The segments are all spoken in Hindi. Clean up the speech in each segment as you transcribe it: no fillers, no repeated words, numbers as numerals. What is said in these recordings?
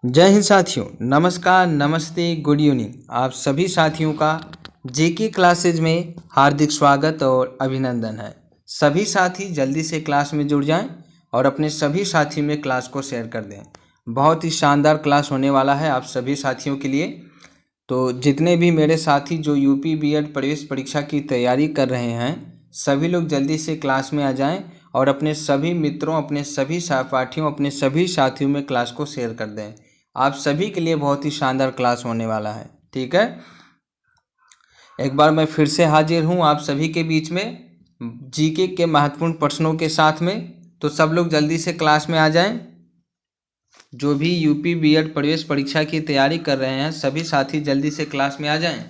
जय हिंद साथियों, नमस्कार, नमस्ते, गुड इवनिंग। आप सभी साथियों का जेके क्लासेज में हार्दिक स्वागत और अभिनंदन है। सभी साथी जल्दी से क्लास में जुड़ जाएं और अपने सभी साथी में क्लास को शेयर कर दें। बहुत ही शानदार क्लास होने वाला है आप सभी साथियों के लिए। तो जितने भी मेरे साथी जो यूपी बीएड प्रवेश परीक्षा की तैयारी कर रहे हैं, सभी लोग जल्दी से क्लास में आ जाएं और अपने सभी मित्रों, अपने सभी सहपाठियों, अपने सभी साथियों में क्लास को शेयर कर दें। आप सभी के लिए बहुत ही शानदार क्लास होने वाला है। ठीक है, एक बार मैं फिर से हाजिर हूँ आप सभी के बीच में जीके के महत्वपूर्ण प्रश्नों के साथ में। तो सब लोग जल्दी से क्लास में आ जाएं। जो भी यूपी बीएड प्रवेश परीक्षा की तैयारी कर रहे हैं सभी साथी जल्दी से क्लास में आ जाएं।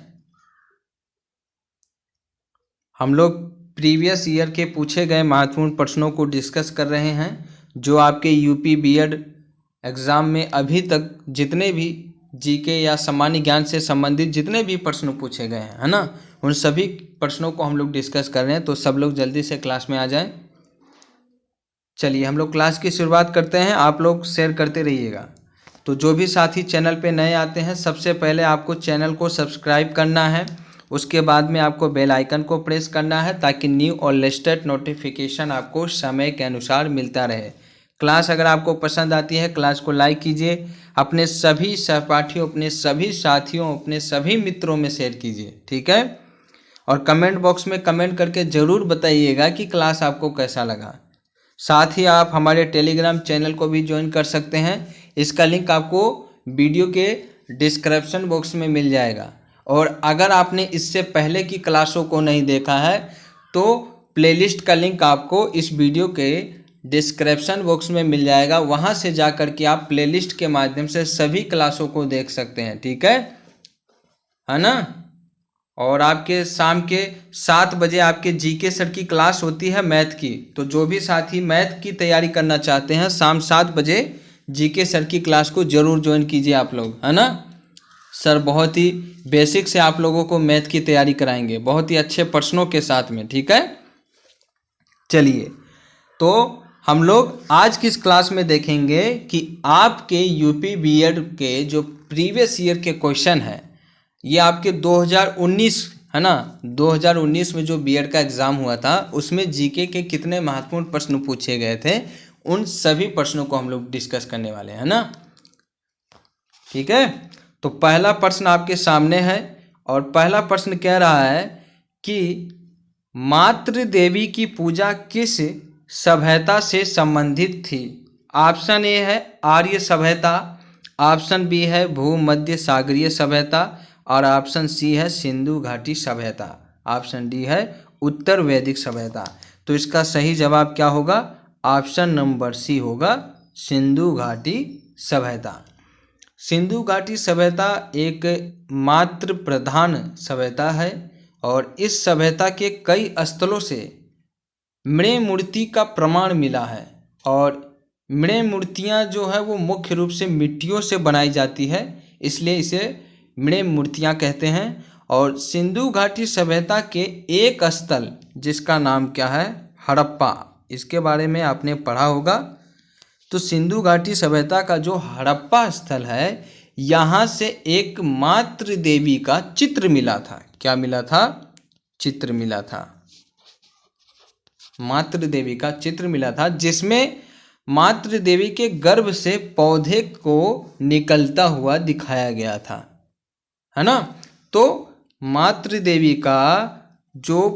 हम लोग प्रीवियस ईयर के पूछे गए महत्वपूर्ण प्रश्नों को डिस्कस कर रहे हैं, जो आपके यूपी बीएड एग्ज़ाम में अभी तक जितने भी जीके या सामान्य ज्ञान से संबंधित जितने भी प्रश्न पूछे गए हैं, है ना, उन सभी प्रश्नों को हम लोग डिस्कस कर रहे हैं। तो सब लोग जल्दी से क्लास में आ जाएं। चलिए हम लोग क्लास की शुरुआत करते हैं। आप लोग शेयर करते रहिएगा। तो जो भी साथी चैनल पे नए आते हैं, सबसे पहले आपको चैनल को सब्सक्राइब करना है। उसके बाद में आपको बेल आइकन को प्रेस करना है ताकि न्यू और लेटेस्ट नोटिफिकेशन आपको समय के अनुसार मिलता रहे। क्लास अगर आपको पसंद आती है, क्लास को लाइक कीजिए, अपने सभी सहपाठियों, अपने सभी साथियों, अपने सभी मित्रों में शेयर कीजिए। ठीक है, और कमेंट बॉक्स में कमेंट करके ज़रूर बताइएगा कि क्लास आपको कैसा लगा। साथ ही आप हमारे टेलीग्राम चैनल को भी ज्वाइन कर सकते हैं। इसका लिंक आपको वीडियो के डिस्क्रिप्शन बॉक्स में मिल जाएगा। और अगर आपने इससे पहले की क्लासों को नहीं देखा है तो प्लेलिस्ट का लिंक आपको इस वीडियो के डिस्क्रिप्शन बॉक्स में मिल जाएगा। वहां से जाकर के आप प्लेलिस्ट के माध्यम से सभी क्लासों को देख सकते हैं। ठीक है ना। और आपके शाम के 7 बजे आपके जीके सर की क्लास होती है मैथ की। तो जो भी साथी मैथ की तैयारी करना चाहते हैं, शाम 7 बजे जीके सर की क्लास को ज़रूर ज्वाइन कीजिए आप लोग, है ना। सर बहुत ही बेसिक से आप लोगों को मैथ की तैयारी कराएंगे, बहुत ही अच्छे प्रश्नों के साथ में। ठीक है, चलिए तो हम लोग आज की इस क्लास में देखेंगे कि आपके यूपी बीएड के जो प्रीवियस ईयर के क्वेश्चन हैं, ये आपके 2019 है ना, 2019 में जो बीएड का एग्ज़ाम हुआ था उसमें जीके के कितने महत्वपूर्ण प्रश्न पूछे गए थे, उन सभी प्रश्नों को हम लोग डिस्कस करने वाले हैं ना। ठीक है, तो पहला प्रश्न आपके सामने है और पहला प्रश्न कह रहा है कि मातृ देवी की पूजा किस सभ्यता से संबंधित थी। ऑप्शन ए है आर्य सभ्यता, ऑप्शन बी है भूमध्य सागरीय सभ्यता और ऑप्शन सी है सिंधु घाटी सभ्यता, ऑप्शन डी है उत्तर वैदिक सभ्यता। तो इसका सही जवाब क्या होगा? ऑप्शन नंबर सी होगा, सिंधु घाटी सभ्यता। सिंधु घाटी सभ्यता एक मातृ प्रधान सभ्यता है और इस सभ्यता के कई स्थलों से मृण मूर्ति का प्रमाण मिला है। और मृण मूर्तियाँ जो है वो मुख्य रूप से मिट्टियों से बनाई जाती है, इसलिए इसे मृण मूर्तियाँ कहते हैं। और सिंधु घाटी सभ्यता के एक स्थल जिसका नाम क्या है? हड़प्पा। इसके बारे में आपने पढ़ा होगा। तो सिंधु घाटी सभ्यता का जो हड़प्पा स्थल है, यहाँ से एक मातृ देवी का चित्र मिला था। क्या मिला था? चित्र मिला था, मातृ देवी का चित्र मिला था, जिसमें मातृ देवी के गर्भ से पौधे को निकलता हुआ दिखाया गया था, है ना। तो मातृ देवी का जो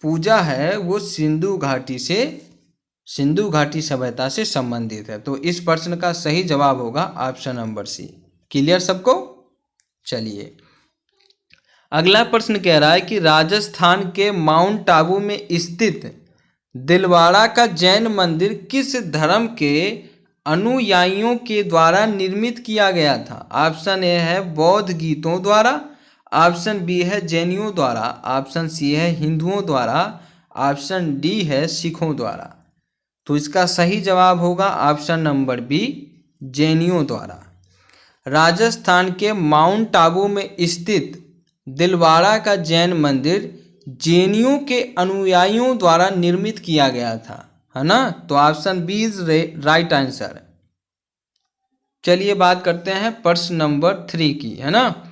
पूजा है वो सिंधु घाटी सभ्यता से संबंधित है। तो इस प्रश्न का सही जवाब होगा ऑप्शन नंबर सी। क्लियर सबको? चलिए अगला प्रश्न कह रहा है कि राजस्थान के माउंट आबू में स्थित दिलवाड़ा का जैन मंदिर किस धर्म के अनुयायियों के द्वारा निर्मित किया गया था। ऑप्शन ए है बौद्ध गीतों द्वारा, ऑप्शन बी है जैनियों द्वारा, ऑप्शन सी है हिंदुओं द्वारा, ऑप्शन डी है सिखों द्वारा। तो इसका सही जवाब होगा ऑप्शन नंबर बी, जैनियों द्वारा। राजस्थान के माउंट आबू में स्थित दिलवाड़ा का जैन मंदिर जैनियों के अनुयायियों द्वारा निर्मित किया गया था, है ना। तो option B is right answer. चलिए बात करते हैं प्रश्न नंबर 3 की, है ना।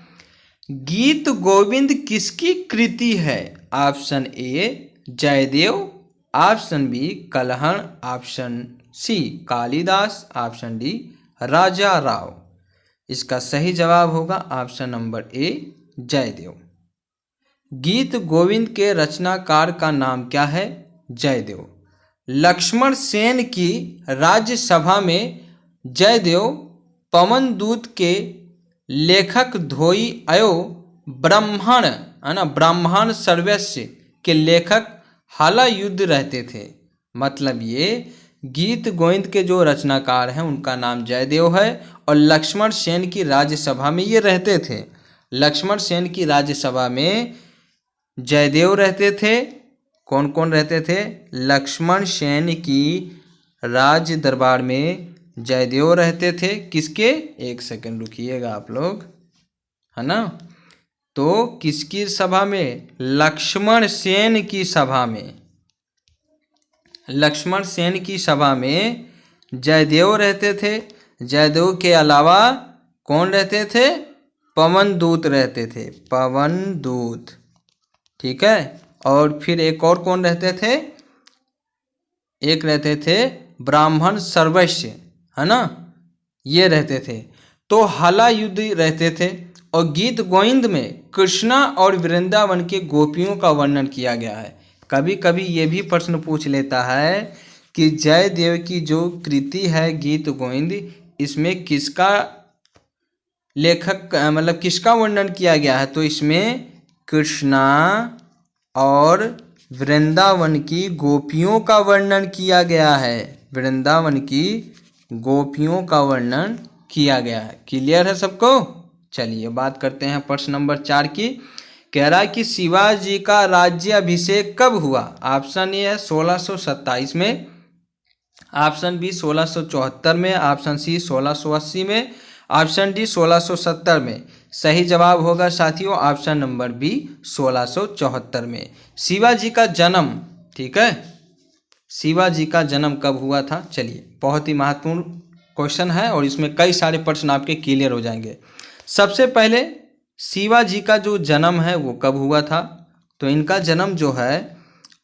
गीत गोविंद किसकी कृति है? Option A Jayadev, option B Kalhana, option C Kalidas, option D Raja Rao. इसका सही जवाब होगा ऑप्शन नंबर ए जयदेव। गीत गोविंद के रचनाकार का नाम क्या है? जयदेव। लक्ष्मण सेन की राज्यसभा में जयदेव पवन दूत के लेखक धोई अयो ब्राह्मण, है ना, ब्राह्मण सर्वस्व के लेखक हलायुद्ध रहते थे। मतलब ये गीत गोविंद के जो रचनाकार हैं उनका नाम जयदेव है और लक्ष्मण सेन की राज्यसभा में ये रहते थे। लक्ष्मण सेन की राज्यसभा में जयदेव रहते थे। कौन कौन रहते थे? लक्ष्मण सेन की राज दरबार में जयदेव रहते थे। किसके? एक सेकंड रुकिएगा आप लोग, है ना। तो किसकी सभा में? लक्ष्मण सेन की सभा में। लक्ष्मण सेन की सभा में जयदेव रहते थे। जयदेव के अलावा कौन रहते थे? पवन दूत रहते थे, पवन दूत, ठीक है। और फिर एक और कौन रहते थे? एक रहते थे ब्राह्मण सर्वस्व, है ना, ये रहते थे। तो हलायुद्ध रहते थे। और गीत गोविंद में कृष्णा और वृंदावन के गोपियों का वर्णन किया गया है। कभी कभी ये भी प्रश्न पूछ लेता है कि जयदेव की जो कृति है गीत गोविंद, इसमें किसका लेखक, मतलब किसका वर्णन किया गया है? तो इसमें कृष्णा और वृंदावन की गोपियों का वर्णन किया गया है। वृंदावन की गोपियों का वर्णन किया गया है। क्लियर है सबको? चलिए बात करते हैं प्रश्न नंबर 4 की। कह रहा है कि शिवाजी का राज्याभिषेक कब हुआ? ऑप्शन ए है 1627 में, ऑप्शन बी 1674 में, ऑप्शन सी 1680 में, ऑप्शन डी 1670 में। सही जवाब होगा साथियों ऑप्शन नंबर बी 1674 में। शिवाजी का जन्म, ठीक है, शिवाजी का जन्म कब हुआ था? चलिए, बहुत ही महत्वपूर्ण क्वेश्चन है और इसमें कई सारे प्रश्न आपके क्लियर हो जाएंगे। सबसे पहले शिवाजी का जो जन्म है वो कब हुआ था? तो इनका जन्म जो है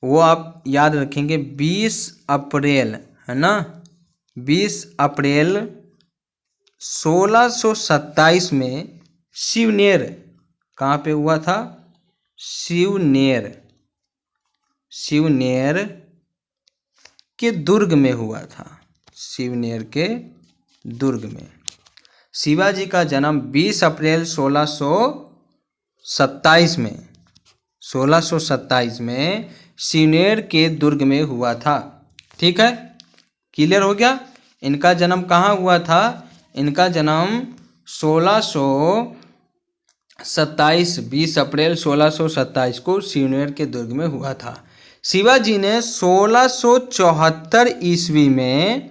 वो आप याद रखेंगे 20 अप्रैल, है ना, 20 अप्रैल 1627 में शिवनेर, कहाँ पे हुआ था? शिवनेर, शिवनेर के दुर्ग में हुआ था। शिवनेर के दुर्ग में शिवाजी का जन्म 20 अप्रैल 1627 में, 1627 में शिवनेर के दुर्ग में हुआ था। ठीक है, क्लियर हो गया। इनका जन्म कहाँ हुआ था? इनका जन्म 1627, 20 अप्रैल 1627 को शिवनेर के दुर्ग में हुआ था। शिवाजी ने 1674 ईस्वी में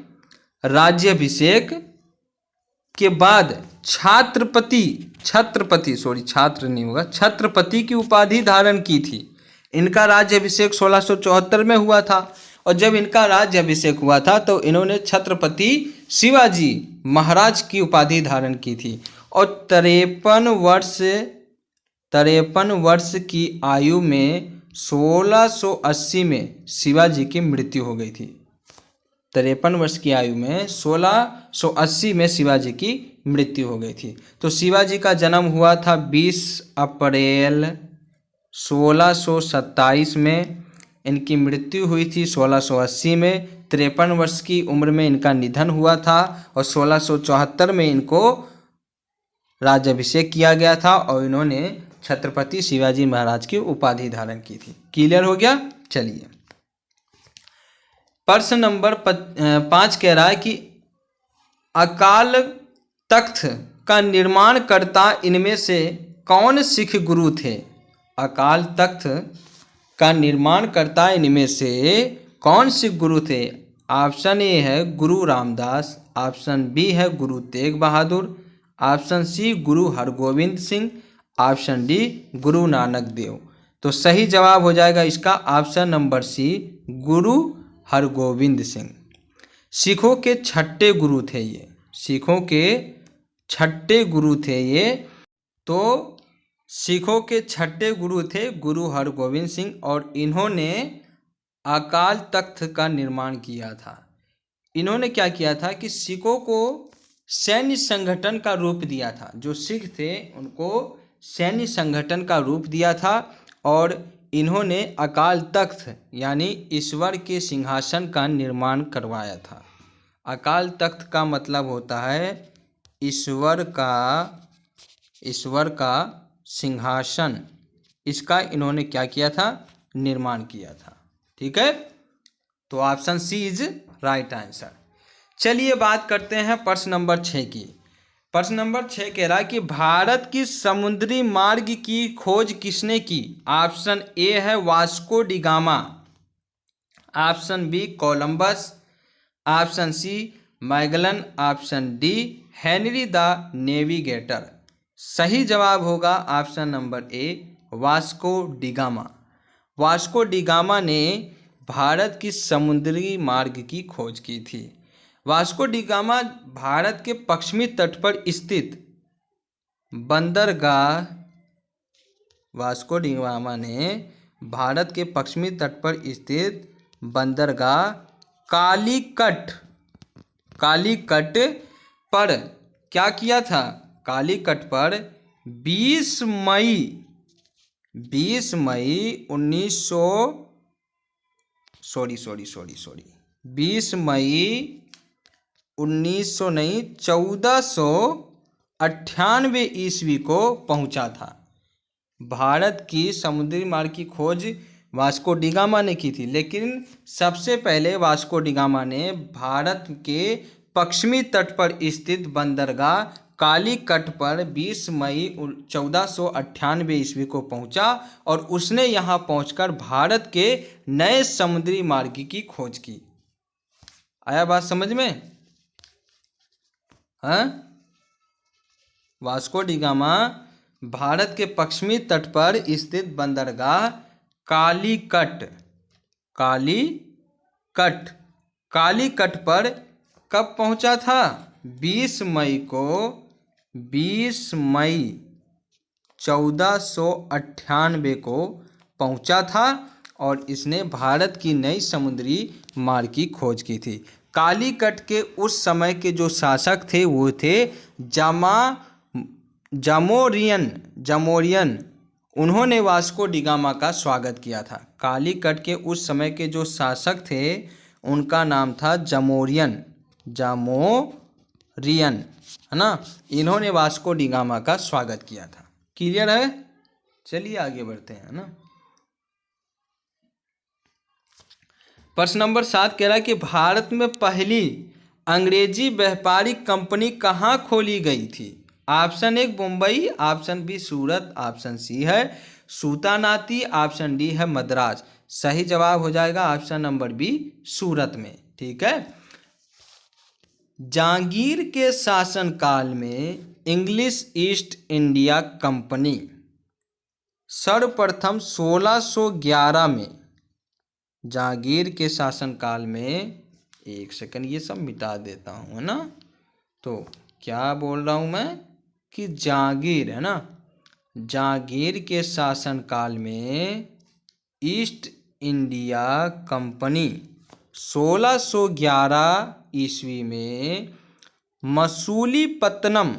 राज्याभिषेक के बाद छत्रपति की उपाधि धारण की थी। इनका राज्याभिषेक 1674 में हुआ था और जब इनका राज्याभिषेक हुआ था तो इन्होंने छत्रपति शिवाजी महाराज की उपाधि धारण की थी और 53 वर्ष की आयु में 1680 में शिवाजी की मृत्यु हो गई थी। 53 वर्ष की आयु में 1680 में शिवाजी की मृत्यु हो गई थी। तो शिवाजी का जन्म हुआ था 20 अप्रैल 1627 में, इनकी मृत्यु हुई थी 1680 में। 53 वर्ष की उम्र में इनका निधन हुआ था और 1674 में इनको राज्याभिषेक किया गया था और इन्होंने छत्रपति शिवाजी महाराज की उपाधि धारण की थी। क्लियर हो गया। चलिए, प्रश्न नंबर 5 कह रहा है कि अकाल तख्त का निर्माणकर्ता इनमें से कौन सिख गुरु थे? अकाल तख्त का निर्माणकर्ता इनमें से कौन सिख गुरु थे? ऑप्शन ए है गुरु रामदास, ऑप्शन बी है गुरु तेग बहादुर, ऑप्शन सी गुरु हरगोविंद सिंह, ऑप्शन डी गुरु नानक देव। तो सही जवाब हो जाएगा इसका ऑप्शन नंबर सी गुरु हरगोविंद सिंह। सिखों के छठे गुरु थे ये, सिखों के छठे गुरु थे ये। तो सिखों के छठे गुरु थे गुरु हरगोविंद सिंह, और इन्होंने अकाल तख्त का निर्माण किया था। इन्होंने क्या किया था कि सिखों को सैन्य संगठन का रूप दिया था। जो सिख थे उनको सैन्य संगठन का रूप दिया था, और इन्होंने अकाल तख्त यानी ईश्वर के सिंहासन का निर्माण करवाया था। अकाल तख्त का मतलब होता है ईश्वर का सिंहासन। इसका इन्होंने क्या किया था? निर्माण किया था। ठीक है, तो option C is right answer. चलिए बात करते हैं प्रश्न नंबर 6 की। प्रश्न नंबर 6 कह रहा है कि भारत की समुद्री मार्ग की खोज किसने की? ऑप्शन ए है Vasco da Gama, option B Columbus, option C Magellan, option D Henry the navigator. सही जवाब होगा option number A Vasco da Gama. Vasco da Gama ने भारत की समुद्री मार्ग की खोज की थी। वास्को डी गामा भारत के पश्चिमी तट पर स्थित बंदरगाह वास्को डी गामा ने भारत के पश्चिमी तट पर स्थित बंदरगाह कालीकट पर क्या किया था? कालीकट पर 20 मई 20 मई 1498 ईस्वी को पहुंचा था। भारत की समुद्री मार्ग की खोज वास्को डी गामा ने की थी, लेकिन सबसे पहले वास्को डी गामा ने भारत के पश्चिमी तट पर स्थित बंदरगाह कालीकट पर 20 मई 1498 ईस्वी को पहुंचा, और उसने यहां पहुंचकर भारत के नए समुद्री मार्ग की खोज की। आया बात समझ में? हाँ, वास्को डी गामा भारत के पश्चिमी तट पर स्थित बंदरगाह कालीकट पर कब पहुंचा था? 20 मई 1498 को पहुंचा था, और इसने भारत की नई समुद्री मार्ग की खोज की थी। कालीकट के उस समय के जो शासक थे वो थे जामोरियन। उन्होंने वास्को डी गामा का स्वागत किया था। कालीकट के उस समय के जो शासक थे उनका नाम था जामोरियन, है ना। इन्होंने वास्को डी गामा का स्वागत किया था। क्लियर है? चलिए आगे बढ़ते हैं ना। प्रश्न नंबर 7 कह रहा है कि भारत में पहली अंग्रेजी व्यापारिक कंपनी कहाँ खोली गई थी? ऑप्शन 1 मुंबई, ऑप्शन बी सूरत, ऑप्शन सी है सूतानाती, ऑप्शन डी है मद्रास। सही जवाब हो जाएगा ऑप्शन नंबर बी सूरत में। ठीक है, जहांगीर के शासनकाल में इंग्लिश ईस्ट इंडिया कंपनी सर्वप्रथम 1611 में, जहांगीर के शासनकाल में, एक सेकंड ये सब मिटा देता हूँ, है ना। तो क्या बोल रहा हूँ मैं कि जहांगीर, है ना, जहांगीर के शासनकाल में ईस्ट इंडिया कंपनी 1611 ईस्वी में मसूलीपट्टनम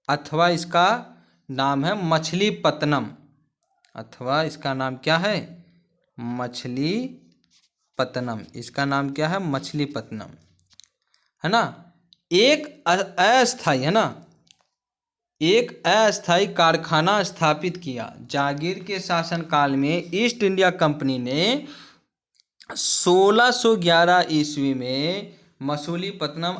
अथवा इसका नाम है मछलीपट्टनम, अथवा इसका नाम क्या है? मछलीपट्टनम। इसका नाम क्या है? मछलीपट्टनम, है ना। एक अस्थायी, है ना, एक अस्थायी कारखाना स्थापित किया। जहांगीर के शासनकाल में ईस्ट इंडिया कंपनी ने 1611 ईस्वी में मसूलीपट्टनम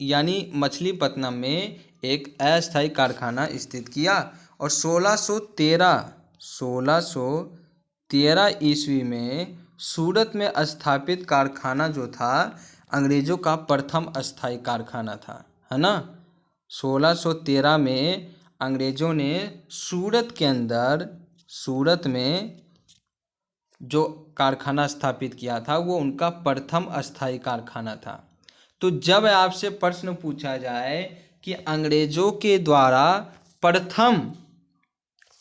यानी मछलीपट्टनम में एक अस्थायी कारखाना स्थित किया, और 1613 ईस्वी में सूरत में स्थापित कारखाना जो था अंग्रेजों का प्रथम अस्थायी कारखाना था, है ना। 1613 में अंग्रेजों ने सूरत में जो कारखाना स्थापित किया था वो उनका प्रथम अस्थायी कारखाना था। तो जब आपसे प्रश्न पूछा जाए कि अंग्रेजों के द्वारा प्रथम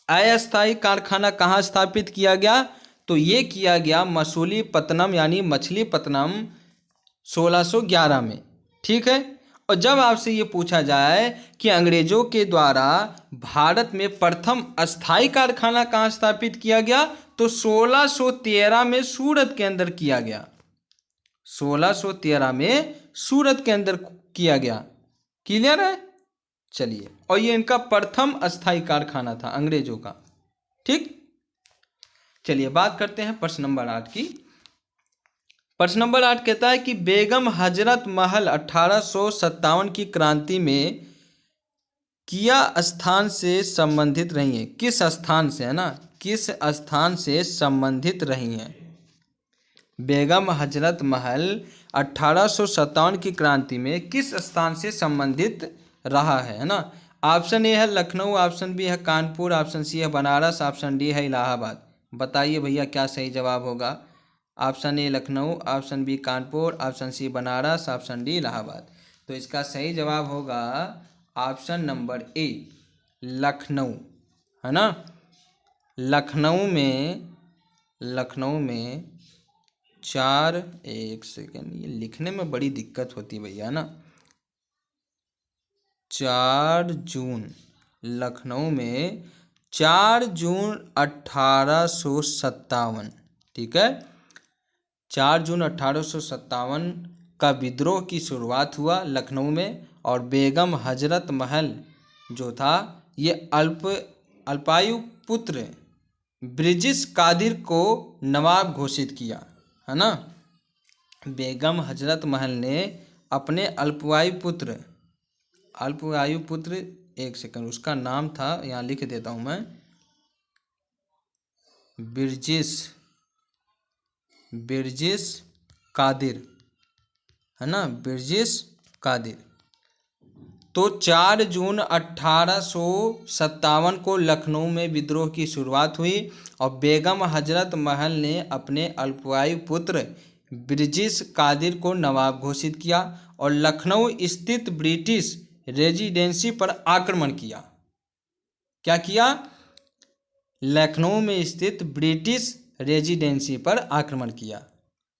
अस्थायी कारखाना कहाँ स्थापित किया गया, तो ये किया गया मछलीपत्तनम यानी मछलीपत्तनम 1611 में। ठीक है। और जब आपसे ये पूछा जाए कि अंग्रेजों के द्वारा भारत में प्रथम अस्थायी कारखाना कहाँ स्थापित किया गया, तो 1613 में सूरत के अंदर किया गया। 1613 में सूरत के अंदर किया गया। क्लियर है? चलिए, और ये इनका प्रथम अस्थायी कारखाना था अंग्रेजों का। ठीक, चलिए बात करते हैं प्रश्न नंबर 8 की। प्रश्न नंबर 8 कहता है कि बेगम हजरत महल 1857 की क्रांति में किया स्थान से संबंधित रही है। किस स्थान से, है ना, किस स्थान से संबंधित रही हैं? बेगम हजरत महल 1857 की क्रांति में किस स्थान से संबंधित रहा है ना? ऑप्शन ए है लखनऊ, ऑप्शन बी है कानपुर, ऑप्शन सी है बनारस, ऑप्शन डी है इलाहाबाद। बताइए भैया क्या सही जवाब होगा? Option A Lucknow, option B Kanpur, option C Banaras, option D Allahabad. तो इसका सही जवाब होगा ऑप्शन नंबर ए लखनऊ, है ना। लखनऊ में 1 सेकेंड, ये लिखने में बड़ी दिक्कत होती है भैया ना। 4 जून, लखनऊ में 4 जून 1857, ठीक है। 4 जून 1857 का विद्रोह की शुरुआत हुआ लखनऊ में, और बेगम हजरत महल जो था ये अल्पायु पुत्र ब्रिजिस कादिर को नवाब घोषित किया, है ना। बेगम हजरत महल ने अपने अल्पायु पुत्र 1 सेकंड, उसका नाम था, यहाँ लिख देता हूँ मैं, बिरजिस कादिर, है ना, बिरजिस कादिर। तो 4 जून 1857 को लखनऊ में विद्रोह की शुरुआत हुई, और बेगम हजरत महल ने अपने अल्पायु पुत्र बिरजिस कादिर को नवाब घोषित किया और लखनऊ स्थित ब्रिटिश रेजिडेंसी पर आक्रमण किया। क्या किया? लखनऊ में स्थित ब्रिटिश रेजिडेंसी पर आक्रमण किया।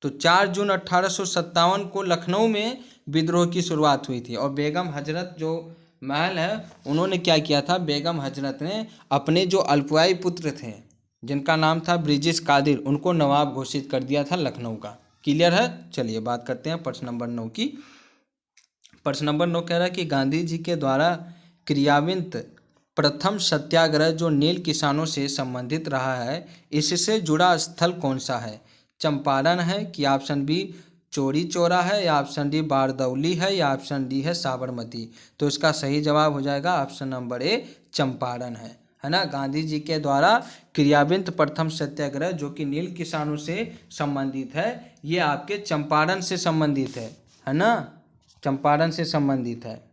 तो 4 जून 1857 को लखनऊ में विद्रोह की शुरुआत हुई थी, और बेगम हजरत जो महल है उन्होंने क्या किया था? बेगम हजरत ने अपने जो अल्पायु पुत्र थे जिनका नाम था ब्रिजिस कादिर, उनको नवाब घोषित कर दिया था लखनऊ का। क्लियर है? चलिए बात करते हैं प्रश्न नंबर 9 की। प्रश्न नंबर 9 कह रहा है कि गांधी जी के द्वारा क्रियान्वित प्रथम सत्याग्रह जो नील किसानों से संबंधित रहा है, इससे जुड़ा स्थल कौन सा है? चंपारण है कि ऑप्शन बी चौरी चौरा है, या ऑप्शन डी बारदौली है, या ऑप्शन डी है साबरमती। तो इसका सही जवाब हो जाएगा ऑप्शन नंबर ए चंपारण है ना। गांधी जी के द्वारा क्रियान्वित प्रथम सत्याग्रह जो कि नील किसानों से संबंधित है, ये आपके चंपारण से संबंधित है ना, चंपारण से संबंधित है।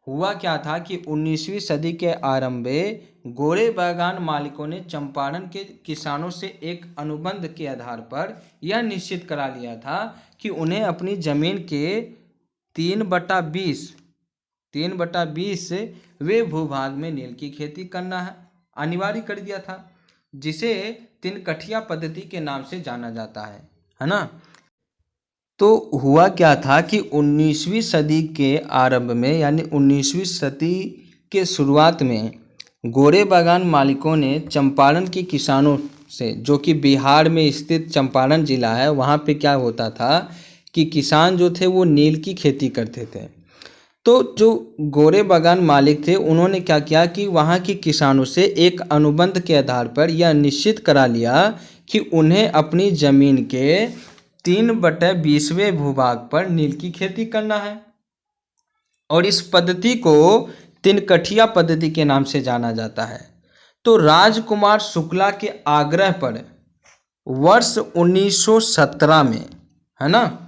हुआ क्या था कि 19वीं सदी के आरंभ में गोरे बागान मालिकों ने चंपारण के किसानों से एक अनुबंध के आधार पर यह निश्चित करा लिया था कि उन्हें अपनी जमीन के 3/20 वे भूभाग में नील की खेती करना है अनिवार्य कर दिया था, जिसे 3 कठिया पद्धति के नाम से जाना जाता है ना। तो हुआ क्या था कि 19वीं सदी के आरंभ में यानी 19वीं सदी के शुरुआत में गोरे बागान मालिकों ने चंपारण के किसानों से, जो कि बिहार में स्थित चंपारण जिला है, वहाँ पे क्या होता था कि किसान जो थे वो नील की खेती करते थे। तो जो गोरे बागान मालिक थे उन्होंने क्या किया कि वहाँ के किसानों से एक अनुबंध के आधार पर यह निश्चित करा लिया कि उन्हें अपनी ज़मीन के 3/20 भूभाग पर नील की खेती करना है, और इस पद्धति को 3 कठिया पद्धति के नाम से जाना जाता है। तो राजकुमार शुक्ला के आग्रह पर वर्ष 1917 में, है ना,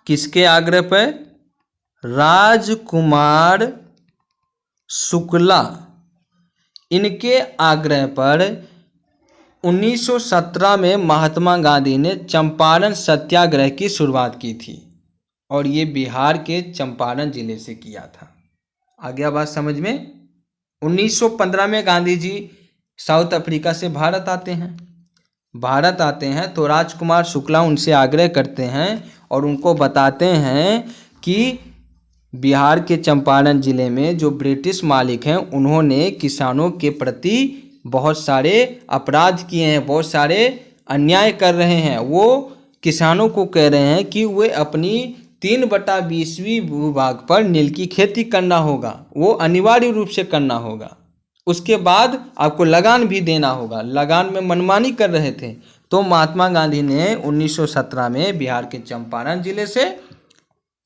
किसके आग्रह पर? राजकुमार शुक्ला, इनके आग्रह पर 1917 में महात्मा गांधी ने चंपारण सत्याग्रह की शुरुआत की थी और ये बिहार के चंपारण जिले से किया था। आ गया बात समझ में। 1915 में गांधी जी साउथ अफ्रीका से भारत आते हैं तो राजकुमार शुक्ला उनसे आग्रह करते हैं और उनको बताते हैं कि बिहार के चंपारण जिले में जो ब्रिटिश मालिक हैं उन्होंने किसानों के प्रति बहुत सारे अपराध किए हैं, बहुत सारे अन्याय कर रहे हैं। वो किसानों को कह रहे हैं कि वे अपनी 3/20वीं भूभाग पर नील की खेती करना होगा, वो अनिवार्य रूप से करना होगा। उसके बाद आपको लगान भी देना होगा। लगान में मनमानी कर रहे थे। तो महात्मा गांधी ने 1917 में बिहार के चंपारण जिले से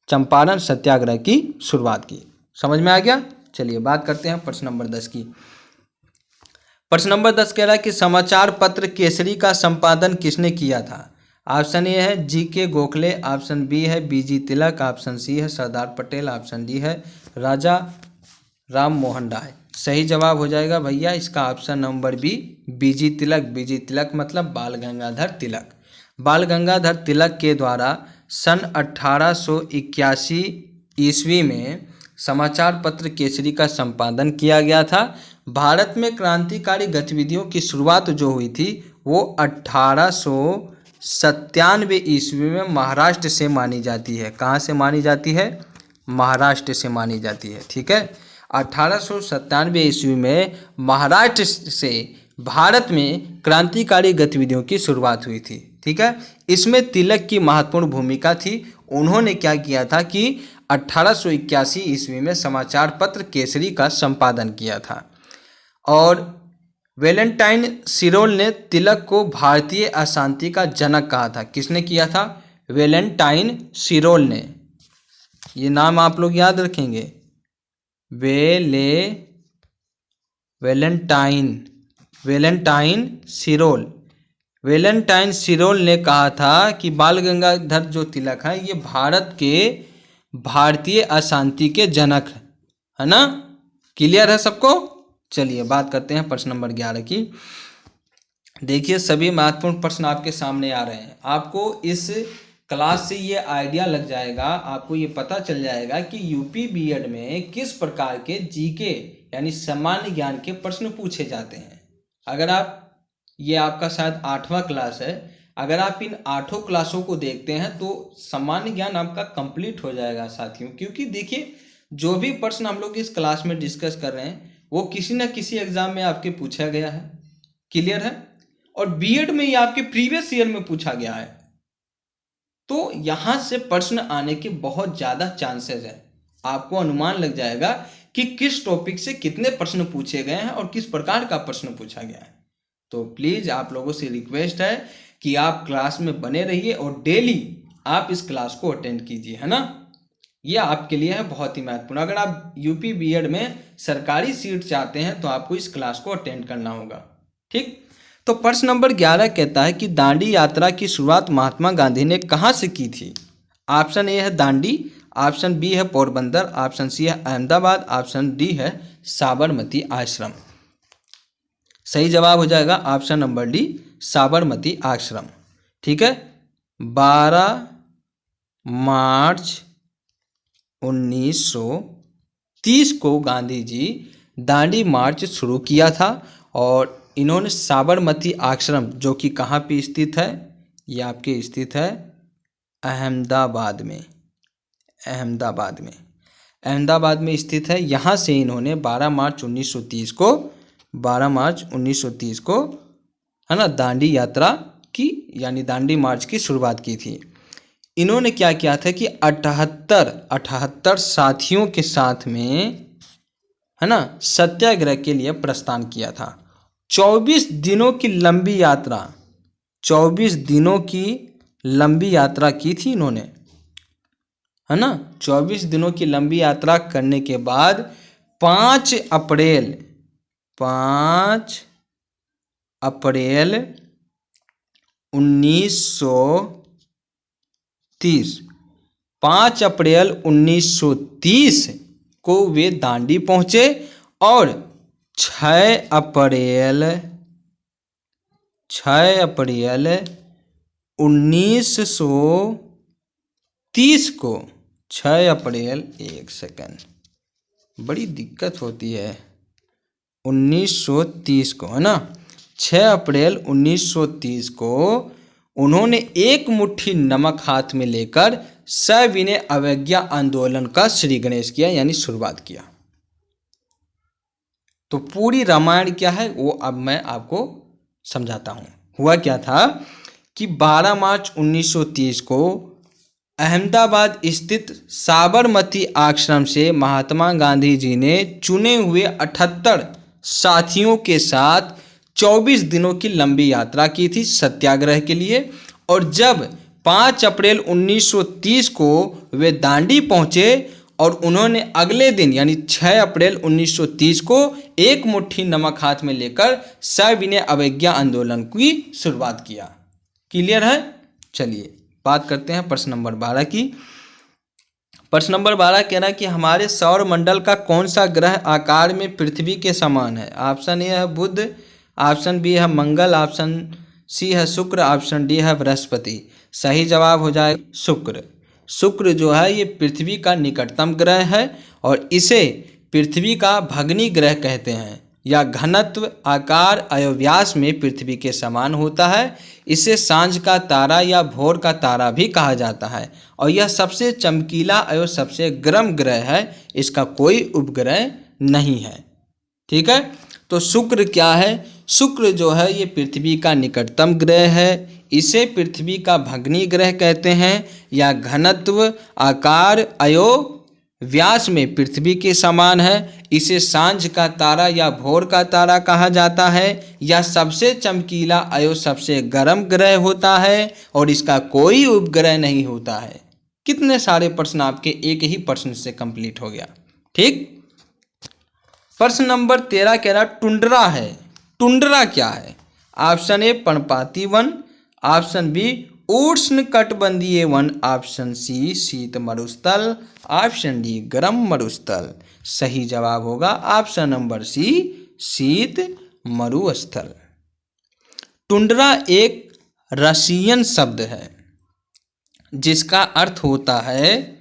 चंपारण सत्याग्रह की शुरुआत की। समझ में आ गया। चलिए बात करते हैं प्रश्न नंबर 10 की। प्रश्न नंबर 10 कह रहा है कि समाचार पत्र केसरी का संपादन किसने किया था। ऑप्शन ए है जी.के. गोखले, ऑप्शन बी है बी.जी. तिलक, ऑप्शन सी है सरदार पटेल, ऑप्शन डी है राजा राम मोहन राय। सही जवाब हो जाएगा भैया इसका ऑप्शन नंबर बी, बी.जी. तिलक। बी.जी. तिलक मतलब बाल गंगाधर तिलक। बाल गंगाधर तिलक के द्वारा सन 1881 ईस्वी में समाचार पत्र केसरी का संपादन किया गया था। भारत में क्रांतिकारी गतिविधियों की शुरुआत जो हुई थी वो 1897 ईस्वी में महाराष्ट्र से मानी जाती है। कहाँ से मानी जाती है? महाराष्ट्र से मानी जाती है। ठीक है, 1897 ईस्वी में महाराष्ट्र से भारत में क्रांतिकारी गतिविधियों की शुरुआत हुई थी। ठीक है, इसमें तिलक की महत्वपूर्ण भूमिका थी। उन्होंने क्या किया था कि 1881 ईस्वी में समाचार पत्र केसरी का संपादन किया था और वैलेंटाइन सिरोल ने तिलक को भारतीय अशांति का जनक कहा था। किसने किया था? वैलेंटाइन सिरोल ने। ये नाम आप लोग याद रखेंगे, वैलेंटाइन सिरोल। वैलेंटाइन सिरोल ने कहा था कि बाल गंगाधर जो तिलक हैं ये भारत के भारतीय अशांति के जनक है ना। क्लियर है सबको? चलिए बात करते हैं प्रश्न नंबर 11 की। देखिए सभी महत्वपूर्ण प्रश्न आपके सामने आ रहे हैं। आपको इस क्लास से ये आइडिया लग जाएगा, आपको ये पता चल जाएगा कि यूपी बीएड में किस प्रकार के जीके यानी सामान्य ज्ञान के प्रश्न पूछे जाते हैं। अगर आप, ये आपका शायद 8वां क्लास है, अगर आप इन 8 क्लासों को देखते हैं तो सामान्य ज्ञान आपका कंप्लीट हो जाएगा साथियों। क्योंकि देखिए जो भी प्रश्न हम लोग इस क्लास में डिस्कस कर रहे हैं वो किसी न किसी एग्जाम में आपके पूछा गया है। क्लियर है? और बीएड में ये आपके प्रीवियस ईयर में पूछा गया है। तो यहां से प्रश्न आने के बहुत ज्यादा चांसेस है। आपको अनुमान लग जाएगा कि किस टॉपिक से कितने प्रश्न पूछे गए हैं और किस प्रकार का प्रश्न पूछा गया है। तो प्लीज आप लोगों से रिक्वेस्ट है कि आप क्लास में बने रहिए और डेली आप इस क्लास को अटेंड कीजिए, है ना। ये आपके लिए है बहुत ही महत्वपूर्ण। अगर आप यूपी बीएड में सरकारी सीट चाहते हैं तो आपको इस क्लास को अटेंड करना होगा। ठीक, तो प्रश्न नंबर 11 कहता है कि दांडी यात्रा की शुरुआत महात्मा गांधी ने कहाँ से की थी। ऑप्शन ए है दांडी, ऑप्शन बी है पोरबंदर, ऑप्शन सी है अहमदाबाद, ऑप्शन डी है साबरमती आश्रम। सही जवाब हो जाएगा ऑप्शन नंबर डी, साबरमती आश्रम। ठीक है, 12 मार्च 1930 को गांधी जी दांडी मार्च शुरू किया था और इन्होंने साबरमती आश्रम जो कि कहाँ पे स्थित है, ये आपके स्थित है अहमदाबाद में स्थित है। यहाँ से इन्होंने 12 मार्च 1930 को है ना दांडी यात्रा की यानी दांडी मार्च की शुरुआत की थी। इन्होंने क्या किया था कि 78 साथियों के साथ में है ना सत्याग्रह के लिए प्रस्थान किया था। 24 दिनों की लंबी यात्रा की थी इन्होंने, है ना। 24 दिनों की लंबी यात्रा करने के बाद 5 अप्रैल 1930 को वे दांडी पहुंचे और 6 अप्रैल 1930 को 6 अप्रैल, एक सेकंड, बड़ी दिक्कत होती है, 1930 को, है ना, 6 अप्रैल 1930 को उन्होंने एक मुट्ठी नमक हाथ में लेकर सविनय अवज्ञा आंदोलन का श्री गणेश किया, यानी शुरुआत किया। तो पूरी रामायण क्या है वो अब मैं आपको समझाता हूँ। हुआ क्या था कि 12 मार्च 1930 को अहमदाबाद स्थित साबरमती आश्रम से महात्मा गांधी जी ने चुने हुए 78 साथियों के साथ 24 दिनों की लंबी यात्रा की थी सत्याग्रह के लिए। और जब 5 अप्रैल 1930 को वे दांडी पहुंचे और उन्होंने अगले दिन यानी 6 अप्रैल 1930 को एक मुट्ठी नमक हाथ में लेकर सविनय अवज्ञा आंदोलन की शुरुआत किया। क्लियर है? चलिए बात करते हैं प्रश्न नंबर 12 की। प्रश्न नंबर 12 कह रहा है कि हमारे सौर मंडल का कौन सा ग्रह आकार में पृथ्वी के समान है? ऑप्शन ए है बुध, ऑप्शन बी है मंगल, ऑप्शन सी है शुक्र, ऑप्शन डी है बृहस्पति। सही जवाब हो जाए शुक्र। शुक्र जो है ये पृथ्वी का निकटतम ग्रह है और इसे पृथ्वी का भग्नी ग्रह कहते हैं। यह घनत्व, आकार, अयोव्यास में पृथ्वी के समान होता है। इसे सांझ का तारा या भोर का तारा भी कहा जाता है और यह सबसे चमकीला एवं सबसे गर्म ग्रह है। इसका कोई उपग्रह नहीं है। ठीक है, तो शुक्र क्या है? शुक्र जो है ये पृथ्वी का निकटतम ग्रह है। इसे पृथ्वी का भग्नी ग्रह कहते हैं। यह घनत्व, आकार, व्यास में पृथ्वी के समान है। इसे सांझ का तारा या भोर का तारा कहा जाता है। यह सबसे चमकीला एवं सबसे गर्म ग्रह होता है और इसका कोई उपग्रह नहीं होता है। कितने सारे प्रश्न आपके एक ही प्रश्न से कंप्लीट हो गया। ठीक, प्रश्न नंबर 13 कह रहा टुंड्रा है। टुंड्रा क्या है? ऑप्शन ए पर्णपाती वन, ऑप्शन बी उष्ण कटिबंधीय वन, ऑप्शन सी शीत मरुस्थल, ऑप्शन डी गर्म मरुस्थल। सही जवाब होगा ऑप्शन नंबर सी शीत मरुस्थल। टुंड्रा एक रशियन शब्द है जिसका अर्थ होता है,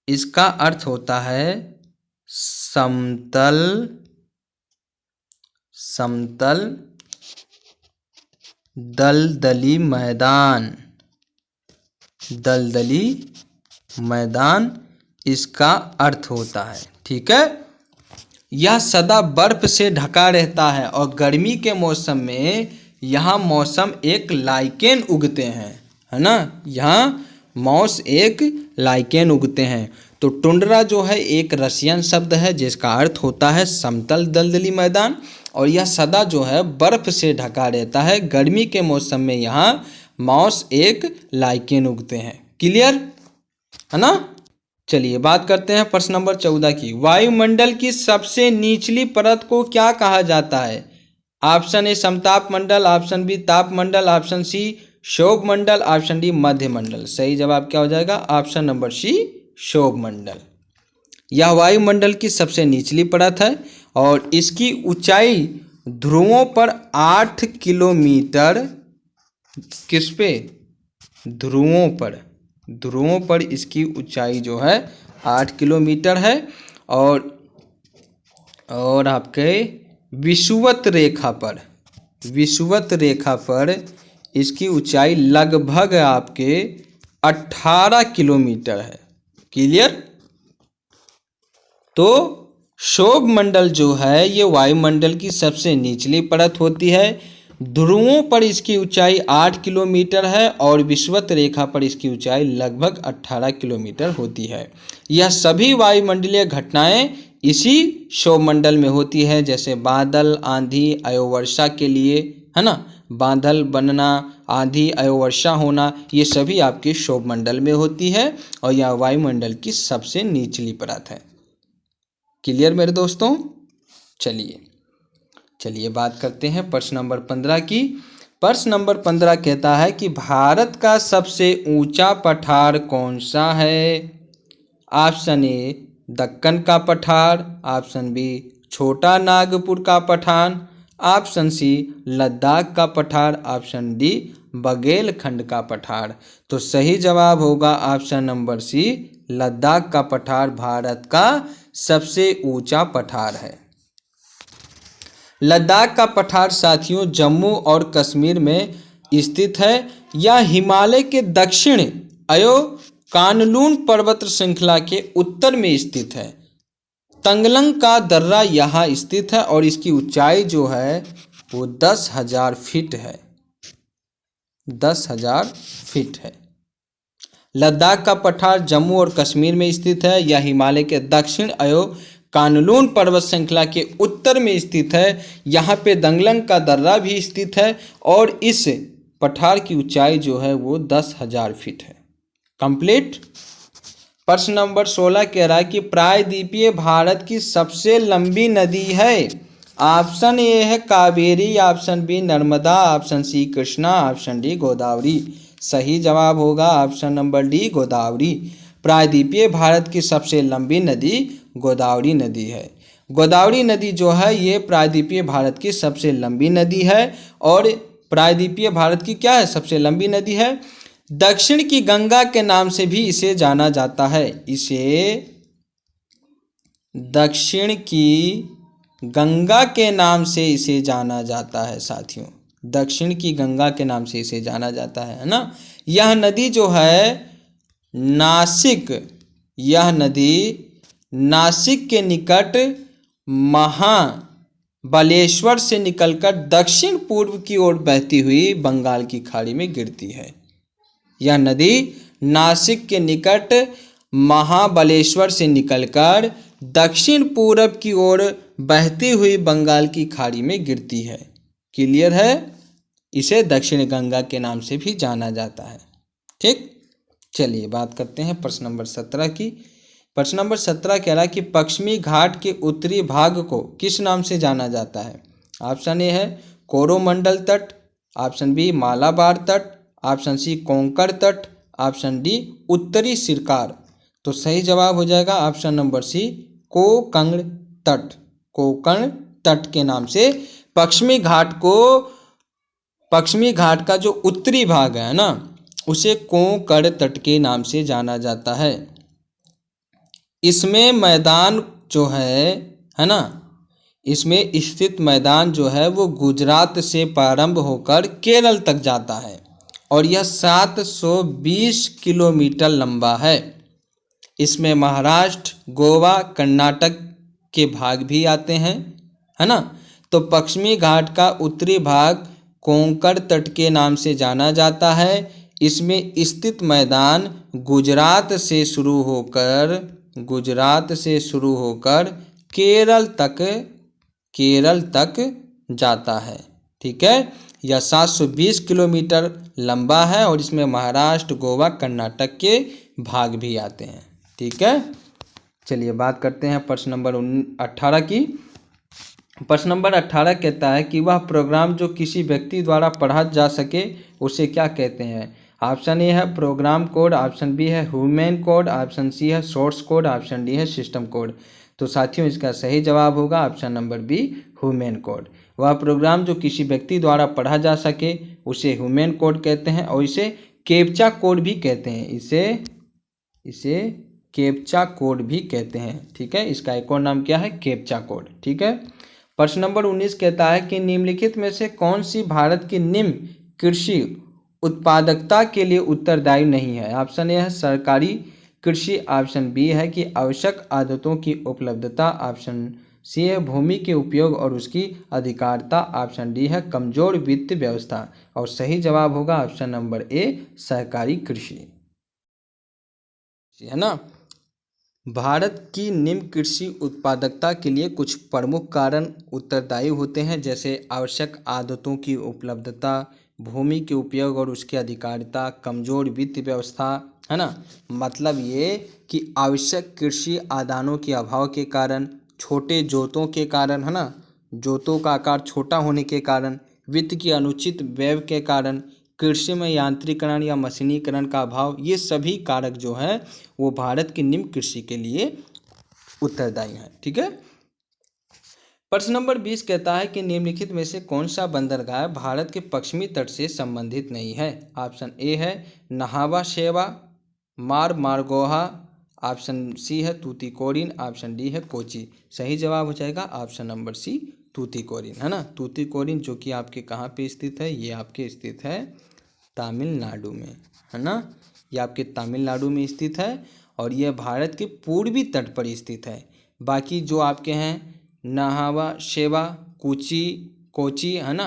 इसका अर्थ होता है समतल, समतल दलदली मैदान, दलदली मैदान इसका अर्थ होता है। ठीक है, यह सदा बर्फ से ढका रहता है और गर्मी के मौसम में यहाँ मौसम एक लाइकेन उगते हैं, है ना, यहाँ मौस एक लाइकेन उगते हैं। तो टुंड्रा जो है एक रशियन शब्द है जिसका अर्थ होता है समतल दलदली मैदान और यह सदा जो है बर्फ से ढका रहता है। गर्मी के मौसम में यहाँ मौस एक लाइकेन उगते हैं। क्लियर है ना? चलिए बात करते हैं प्रश्न नंबर 14 की। वायुमंडल की सबसे निचली परत को क्या कहा जाता है? ऑप्शन ए समताप मंडल, ऑप्शन बी ताप मंडल, ऑप्शन सी शोभ मंडल, ऑप्शन डी मध्य मंडल। सही जवाब क्या हो जाएगा? ऑप्शन नंबर सी शोभ मंडल। यह वायुमंडल की सबसे निचली परत है और इसकी ऊंचाई ध्रुवों पर 8 किलोमीटर, किस पे? ध्रुवों पर इसकी ऊंचाई जो है 8 किलोमीटर है और आपके विषुवत रेखा पर इसकी ऊंचाई लगभग आपके 18 किलोमीटर है। क्लियर? तो शोभ मंडल जो है ये वायुमंडल की सबसे निचली परत होती है। ध्रुवों पर इसकी ऊंचाई 8 किलोमीटर है और विषुवत रेखा पर इसकी ऊंचाई लगभग 18 किलोमीटर होती है। यह सभी वायुमंडलीय घटनाएं इसी शोभ मंडल में होती है, जैसे बादल, आंधी, अयोवर्षा के लिए, है ना, बादल बनना, आंधी, अयोवर्षा होना, ये सभी आपके शोभ मंडल में होती है और यह वायुमंडल की सबसे निचली परत है। क्लियर मेरे दोस्तों? चलिए बात करते हैं प्रश्न नंबर 15 की। प्रश्न नंबर 15 कहता है कि भारत का सबसे ऊंचा पठार कौन सा है? ऑप्शन ए दक्कन का पठार, ऑप्शन बी छोटा नागपुर का पठार, ऑप्शन सी लद्दाख का पठार, ऑप्शन डी बघेलखंड का पठार। तो सही जवाब होगा ऑप्शन नंबर सी लद्दाख का पठार भारत का सबसे ऊंचा पठार है। लद्दाख का पठार साथियों जम्मू और कश्मीर में स्थित है। यह हिमालय के दक्षिण अयो कानलून पर्वत श्रृंखला के उत्तर में स्थित है। तंगलंग का दर्रा यहाँ स्थित है और इसकी ऊंचाई जो है वो 10,000 फीट है। 10,000 फीट है। लद्दाख का पठार जम्मू और कश्मीर में स्थित है। यह हिमालय के दक्षिण अयो कानलून पर्वत श्रृंखला के उत्तर में स्थित है। यहाँ पे तंगलंग का दर्रा भी स्थित है और इस पठार की ऊंचाई जो है वो 10,000 फीट है। कंप्लीट। प्रश्न नंबर 16 कह रहा है कि प्रायद्वीपीय भारत की सबसे लंबी नदी है। ऑप्शन ए है Kaveri, option B Narmada, option C Krishna, option D Godavari. सही जवाब होगा ऑप्शन नंबर डी गोदावरी। प्रायद्वीपीय भारत की सबसे लंबी नदी गोदावरी नदी है। गोदावरी नदी जो है ये प्रायद्वीपीय भारत की सबसे लंबी नदी है और प्रायद्वीपीय भारत की क्या है सबसे लंबी नदी है। दक्षिण की गंगा के नाम से भी इसे जाना जाता है। इसे दक्षिण की गंगा के नाम से इसे जाना जाता है साथियों। दक्षिण की गंगा के नाम से इसे जाना जाता है ना। यह नदी जो है नासिक, यह नदी नासिक के निकट महाबलेश्वर से निकलकर दक्षिण पूर्व की ओर बहती हुई बंगाल की खाड़ी में गिरती है। यह नदी नासिक के निकट महाबलेश्वर से निकलकर दक्षिण पूरब की ओर बहती हुई बंगाल की खाड़ी में गिरती है। क्लियर है। इसे दक्षिण गंगा के नाम से भी जाना जाता है। ठीक, चलिए बात करते हैं प्रश्न नंबर 17 की। प्रश्न नंबर 17 कह रहा है कि पश्चिमी घाट के उत्तरी भाग को किस नाम से जाना जाता है। ऑप्शन ए है कोरोमंडल तट, ऑप्शन बी मालाबार तट, ऑप्शन सी कोंकण तट, ऑप्शन डी उत्तरी सिरकार। तो सही जवाब हो जाएगा ऑप्शन नंबर सी कोंकण तट। कोंकण तट के नाम से पश्चिमी घाट का जो उत्तरी भाग है ना उसे कोंकण तट के नाम से जाना जाता है। इसमें मैदान जो है ना, इसमें स्थित मैदान जो है वो गुजरात से प्रारंभ होकर केरल तक जाता है और यह 720 किलोमीटर लंबा है। इसमें महाराष्ट्र, गोवा, कर्नाटक के भाग भी आते हैं, है ना। तो पश्चिमी घाट का उत्तरी भाग कोंकण तट के नाम से जाना जाता है। इसमें स्थित मैदान गुजरात से शुरू होकर केरल तक जाता है। ठीक है, यह 720 किलोमीटर लंबा है और इसमें महाराष्ट्र, गोवा, कर्नाटक के भाग भी आते हैं। ठीक है, चलिए बात करते हैं प्रश्न नंबर 18 की। प्रश्न नंबर 18 कहता है कि वह प्रोग्राम जो किसी व्यक्ति द्वारा पढ़ा जा सके उसे क्या कहते हैं। ऑप्शन ए है प्रोग्राम कोड, ऑप्शन बी है ह्यूमन कोड, ऑप्शन सी है सोर्स कोड, ऑप्शन डी है सिस्टम कोड। तो साथियों इसका सही जवाब होगा option number be human code. वह प्रोग्राम जो किसी व्यक्ति द्वारा पढ़ा जा सके उसे ह्यूमन कोड कहते हैं और इसे कैप्चा कोड भी कहते हैं। इसे कैप्चा कोड भी कहते हैं। ठीक है, इसका एक और नाम क्या है, कैप्चा कोड। ठीक है, प्रश्न नंबर 19 कहता है कि निम्नलिखित में से कौन सी भारत की निम्न कृषि उत्पादकता के लिए उत्तरदायी नहीं है। ऑप्शन ए है सरकारी कृषि, ऑप्शन बी है कि आवश्यक आदतों की उपलब्धता, ऑप्शन सी है भूमि के उपयोग और उसकी अधिकारिता, ऑप्शन डी है कमजोर वित्त व्यवस्था। और सही जवाब होगा ऑप्शन नंबर ए सहकारी कृषि, है ना। भारत की निम्न कृषि उत्पादकता के लिए कुछ प्रमुख कारण उत्तरदायी होते हैं, जैसे आवश्यक आदतों की उपलब्धता, भूमि के उपयोग और उसकी अधिकारिता, कमजोर वित्त व्यवस्था, है ना। मतलब ये कि आवश्यक कृषि आदानों के अभाव के कारण, छोटे जोतों के कारण, है ना, जोतों का आकार छोटा होने के कारण, वित्त की अनुचित व्यय के कारण, कृषि में यांत्रिकरण या मशीनीकरण का अभाव, ये सभी कारक जो हैं वो भारत की निम्न कृषि के लिए उत्तरदायी हैं। ठीक है, प्रश्न नंबर 20 कहता है कि निम्नलिखित में से कौन सा बंदरगाह भारत के पश्चिमी तट से संबंधित नहीं है। ऑप्शन ए है नहावा शेवा, मारगोहा, ऑप्शन सी है तूतीकोरिन, ऑप्शन डी है कोची। सही जवाब हो जाएगा ऑप्शन नंबर सी तूतीकोरिन, है ना। तूतीकोरिन जो कि आपके कहाँ पे स्थित है, ये आपके स्थित है तमिलनाडु में, है ना। ये आपके तमिलनाडु में स्थित है और यह भारत के पूर्वी तट पर स्थित है। बाकी जो आपके हैं नहावा शेवा, कोची, है ना,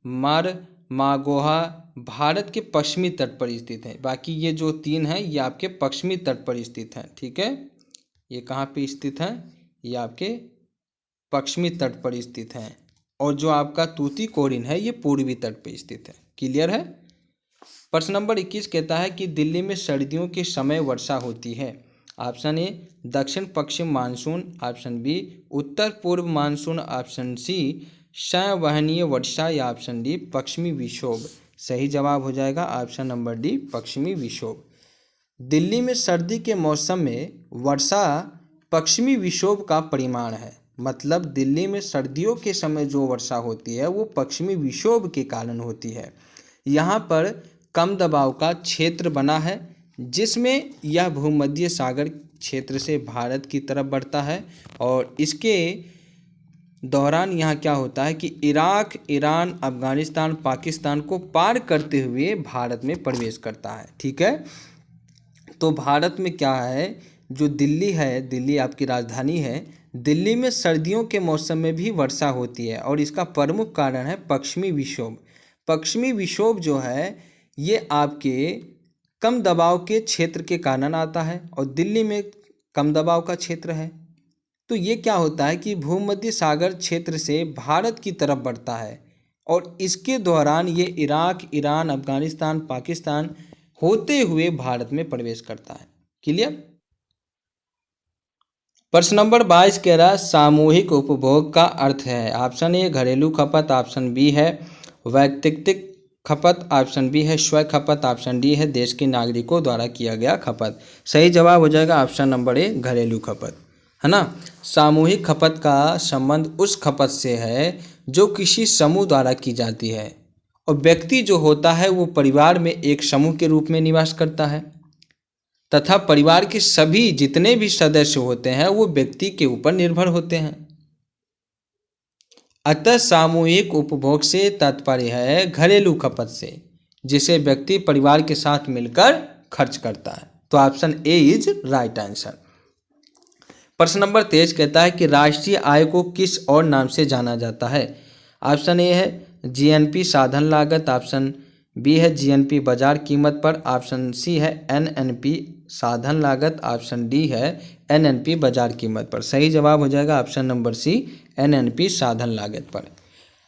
मारगोहा भारत के पश्चिमी तट पर स्थित है। बाकी ये जो तीन हैं ये आपके पश्चिमी तट पर स्थित हैं, ठीक है। ये कहाँ पे स्थित हैं, ये आपके पश्चिमी तट पर स्थित हैं। और जो आपका तूतीकोरिन है ये पूर्वी तट पर स्थित है। क्लियर है। प्रश्न नंबर 21 कहता है कि दिल्ली में सर्दियों के समय वर्षा होती है। ऑप्शन ए दक्षिण पश्चिम मानसून, ऑप्शन बी उत्तर पूर्व मानसून, ऑप्शन सी संवहनीय वर्षा या ऑप्शन डी पश्चिमी विक्षोभ। सही जवाब हो जाएगा ऑप्शन नंबर डी पश्चिमी विक्षोभ। दिल्ली में सर्दी के मौसम में वर्षा पश्चिमी विक्षोभ का परिमाण है। मतलब दिल्ली में सर्दियों के समय जो वर्षा होती है वो पश्चिमी विक्षोभ के कारण होती है। यहाँ पर कम दबाव का क्षेत्र बना है जिसमें यह भूमध्य सागर क्षेत्र से भारत की तरफ बढ़ता है और इसके दौरान यहाँ क्या होता है कि इराक, ईरान, अफगानिस्तान, पाकिस्तान को पार करते हुए भारत में प्रवेश करता है, ठीक है। तो भारत में क्या है, जो दिल्ली है, दिल्ली आपकी राजधानी है, दिल्ली में सर्दियों के मौसम में भी वर्षा होती है और इसका प्रमुख कारण है पश्चिमी विक्षोभ। पश्चिमी विक्षोभ जो है ये आपके कम दबाव के क्षेत्र के कारण आता है और दिल्ली में कम दबाव का क्षेत्र है। तो ये क्या होता है कि भूमध्य सागर क्षेत्र से भारत की तरफ बढ़ता है और इसके दौरान ये इराक, ईरान, अफगानिस्तान, पाकिस्तान होते हुए भारत में प्रवेश करता है। क्लियर। प्रश्न नंबर 22 कह रहा है सामूहिक उपभोग का अर्थ है। ऑप्शन ए घरेलू खपत, ऑप्शन बी है व्यक्तिगत खपत, ऑप्शन बी है स्वयं खपत, ऑप्शन डी है देश के नागरिकों द्वारा किया गया खपत। सही जवाब हो जाएगा ऑप्शन नंबर ए घरेलू खपत, है ना। सामूहिक खपत का संबंध उस खपत से है जो किसी समूह द्वारा की जाती है और व्यक्ति जो होता है वो परिवार में एक समूह के रूप में निवास करता है तथा परिवार के सभी जितने भी सदस्य होते हैं वो व्यक्ति के ऊपर निर्भर होते हैं। अतः सामूहिक उपभोग से तात्पर्य है घरेलू खपत से जिसे व्यक्ति परिवार के साथ मिलकर खर्च करता है। तो option A is right answer. प्रश्न नंबर 23 कहता है कि राष्ट्रीय आय को किस और नाम से जाना जाता है। ऑप्शन ए है जीएनपी साधन लागत, ऑप्शन बी है जीएनपी बाजार कीमत पर, ऑप्शन सी है एनएनपी साधन लागत, ऑप्शन डी है एनएनपी बाजार कीमत पर। सही जवाब हो जाएगा ऑप्शन नंबर सी एनएनपी साधन लागत पर।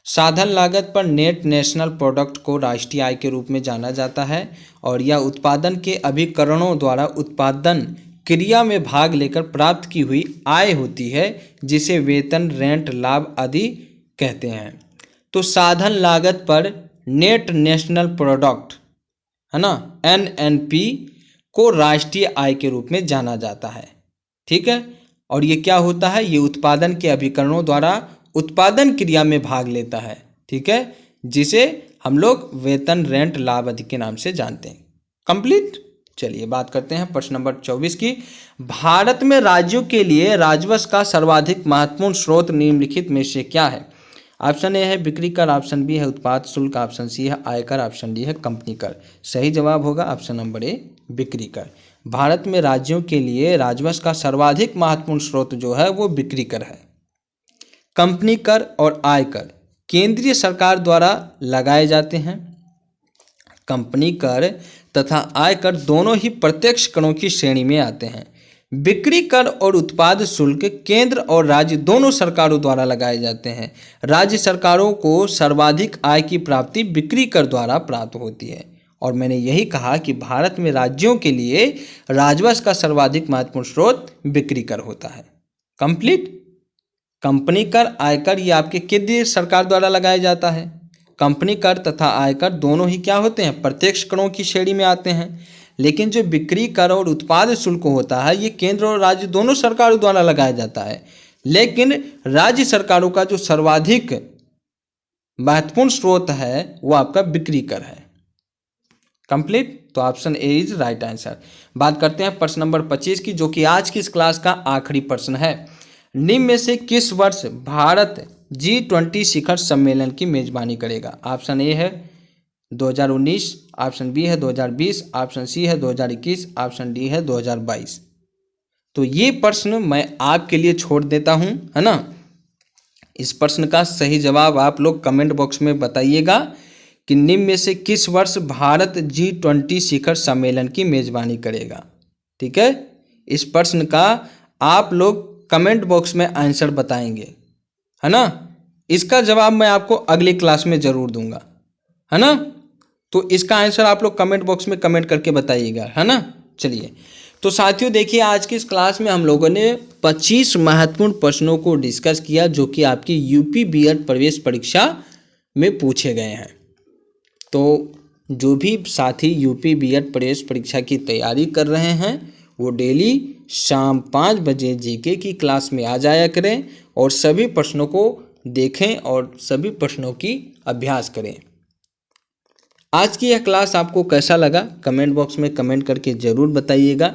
साधन लागत पर नेट नेशनल प्रोडक्ट को राष्ट्रीय आय के रूप में जाना जाता है और यह उत्पादन के अभिकरणों द्वारा उत्पादन क्रिया में भाग लेकर प्राप्त की हुई आय होती है जिसे वेतन, रेंट, लाभ आदि कहते हैं। तो साधन लागत पर नेट नेशनल प्रोडक्ट, है ना, एनएनपी को राष्ट्रीय आय के रूप में जाना जाता है, ठीक है। और ये क्या होता है, ये उत्पादन के अभिकरणों द्वारा उत्पादन क्रिया में भाग लेता है, ठीक है, जिसे हम लोग वेतन, रेंट, लाभ आदि के नाम से जानते हैं। कंप्लीट। चलिए बात करते हैं प्रश्न नंबर 24 की। भारत में राज्यों के लिए राजस्व का सर्वाधिक महत्वपूर्ण स्रोत निम्नलिखित में से क्या है। ऑप्शन ए है बिक्री कर, ऑप्शन बी है उत्पाद शुल्क, ऑप्शन सी है आयकर, ऑप्शन डी है कंपनी कर। सही जवाब होगा ऑप्शन नंबर ए बिक्री कर। भारत में राज्यों के लिए राजस्व का सर्वाधिक महत्वपूर्ण स्रोत जो है वो बिक्री कर है। कंपनी कर और आयकर केंद्रीय सरकार द्वारा लगाए जाते हैं। कंपनी कर तथा आयकर दोनों ही प्रत्यक्ष करों की श्रेणी में आते हैं। बिक्री कर और उत्पाद शुल्क केंद्र और राज्य दोनों सरकारों द्वारा लगाए जाते हैं। राज्य सरकारों को सर्वाधिक आय की प्राप्ति बिक्री कर द्वारा प्राप्त होती है और मैंने यही कहा कि भारत में राज्यों के लिए राजस्व का सर्वाधिक महत्वपूर्ण स्रोत बिक्री कर होता है। कंप्लीट। कंपनी कर, आयकर ये आपके केंद्रीय सरकार द्वारा लगाया जाता है। कंपनी कर तथा आयकर दोनों ही क्या होते हैं, प्रत्यक्ष करों की श्रेणी में आते हैं। लेकिन जो बिक्री कर और उत्पाद शुल्क होता है ये केंद्र और राज्य दोनों सरकारों द्वारा लगाया जाता है। लेकिन राज्य सरकारों का जो सर्वाधिक महत्वपूर्ण स्रोत है वो आपका बिक्री कर है। कंप्लीट। तो option A is right answer. बात करते हैं प्रश्न नंबर 25 की, जो कि आज की इस क्लास का आखिरी प्रश्न है। निम्न में से किस वर्ष भारत G20 शिखर सम्मेलन की मेजबानी करेगा? ऑप्शन ए है 2019, ऑप्शन बी है 2020, ऑप्शन सी है 2021, ऑप्शन डी है 2022। तो ये प्रश्न मैं आपके लिए छोड़ देता हूं, है ना। इस प्रश्न का सही जवाब आप लोग कमेंट बॉक्स में बताइएगा कि निम्न में से किस वर्ष भारत G20 शिखर सम्मेलन की मेजबानी करेगा। ठीक है, इस प्रश्न का आप लोग कमेंट बॉक्स में आंसर बताएंगे, है ना। इसका जवाब मैं आपको अगली क्लास में ज़रूर दूंगा, है ना। तो इसका आंसर आप लोग कमेंट बॉक्स में कमेंट करके बताइएगा, है ना। चलिए, तो साथियों देखिए, आज की इस क्लास में हम लोगों ने 25 महत्वपूर्ण प्रश्नों को डिस्कस किया जो कि आपकी यूपी बीएड प्रवेश परीक्षा में पूछे गए हैं। तो जो भी साथी यूपी बीएड प्रवेश परीक्षा की तैयारी कर रहे हैं वो डेली शाम 5 बजे जीके की क्लास में आ जाया करें और सभी प्रश्नों को देखें और सभी प्रश्नों की अभ्यास करें। आज की यह क्लास आपको कैसा लगा कमेंट बॉक्स में कमेंट करके ज़रूर बताइएगा।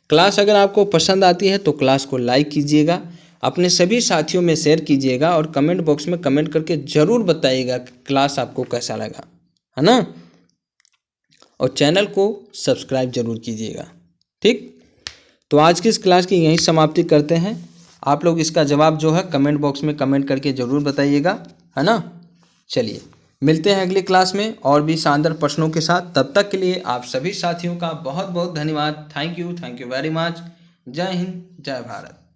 क्लास अगर आपको पसंद आती है तो क्लास को लाइक कीजिएगा, अपने सभी साथियों में शेयर कीजिएगा और कमेंट बॉक्स में कमेंट करके ज़रूर बताइएगा कि क्लास आपको कैसा लगा, है ना। और चैनल को सब्सक्राइब जरूर कीजिएगा। ठीक, तो आज की इस क्लास की यहीं समाप्ति करते हैं। आप लोग इसका जवाब जो है कमेंट बॉक्स में कमेंट करके ज़रूर बताइएगा, है ना। चलिए, मिलते हैं अगली क्लास में और भी शानदार प्रश्नों के साथ। तब तक के लिए आप सभी साथियों का बहुत बहुत धन्यवाद। Thank you very much. जय हिंद, जय भारत।